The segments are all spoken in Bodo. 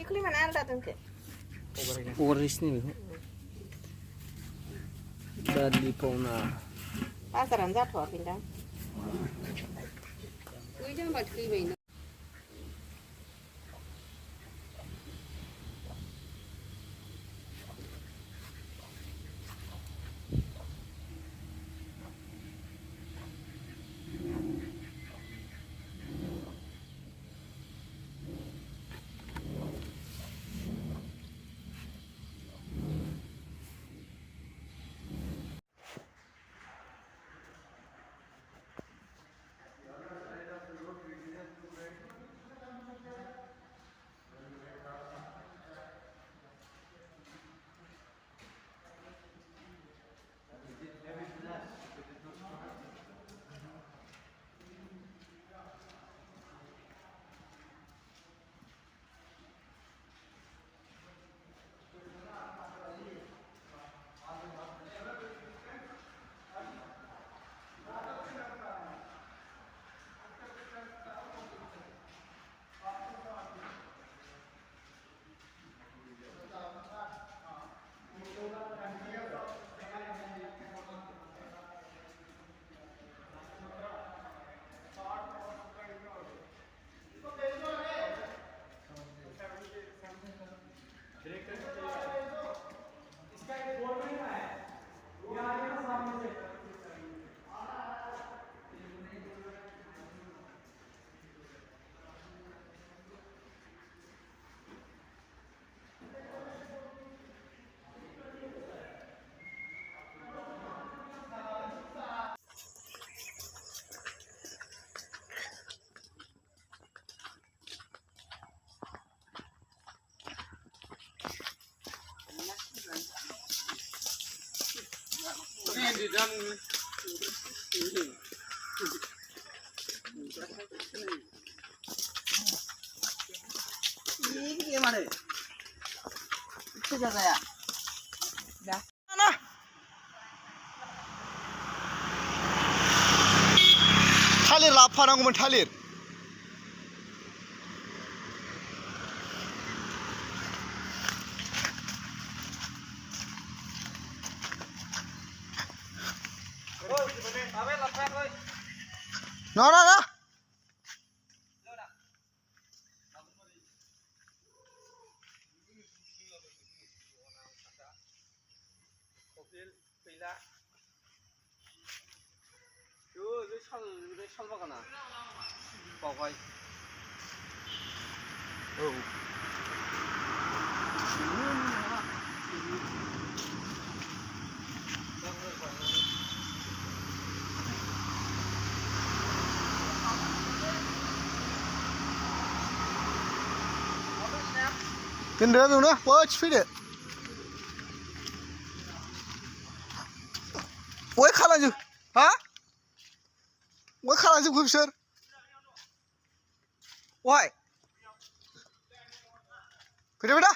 Tikli mana ada tuh? Oris nih. Dari Pona. Pasaran jatuh pindah. Ui jangan buat kiri. Ini gimana? Itu jaga ya. Dah. Mana? Talir lafaनांगौमोन talir. No. 살바가나 봐봐. Bên đó luôn đó, bớt phí đấy. Ôi khá là gì? Hả? Ôi khá là gì không sir? Why? Phía bên đó.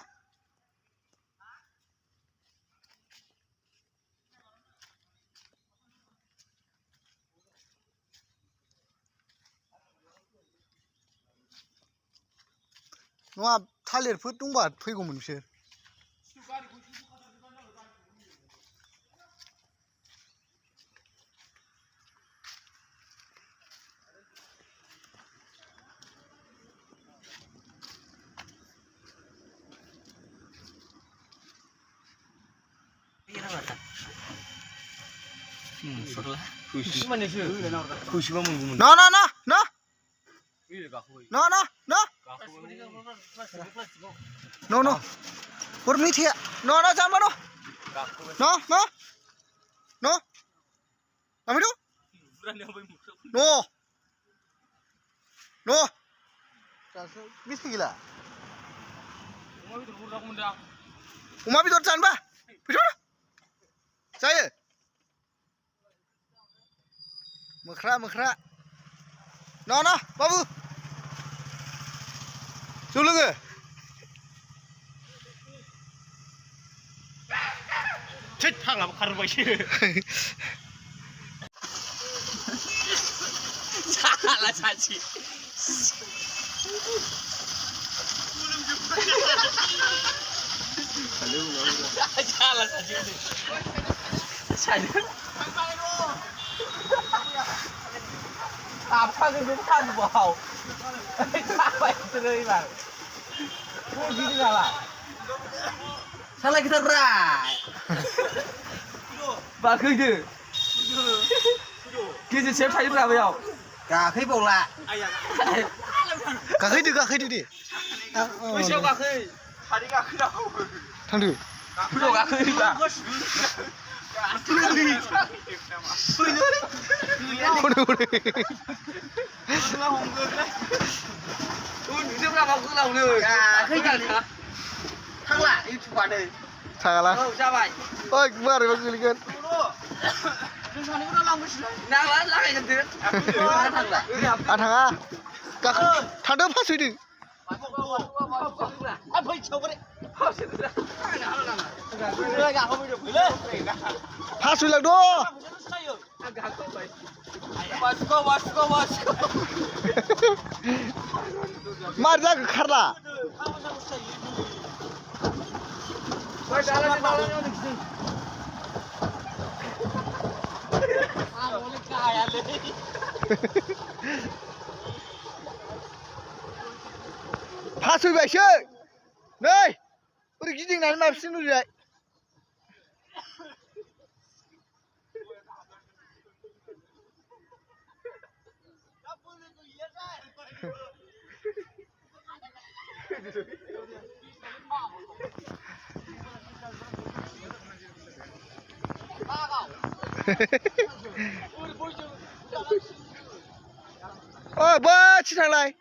Nó थालिर फोर दंबा फैगौमोन बिसोर No. Permit here. No, jangan no. No. Apa itu? No. Bisa gila. Uma bidor jangan bah. Bidor. Saya. Mekra. No, babu. Sulung. chết thằng làm khăn vậy chứ. Là sao chị? Salah saja ni. Saja. Apa ke depan bau? Apa itu dari bang? Oh gini salah. Salah kita berat. Bagus tu. Kita siap saya berapa ya? Kaki bola. Kaki tu deh. Siap kaki. Hari kaki dah. Tangdu. Siap kaki dah. Salah. Oh, baru baguskan. Thằng các thằng đó phát suy đi. Phát suy là đua. Mar ra khar la. Phát suy vậy chứ. Đây. Ôi cái gì này mà xin được vậy. Ôi bơ chị thằng này.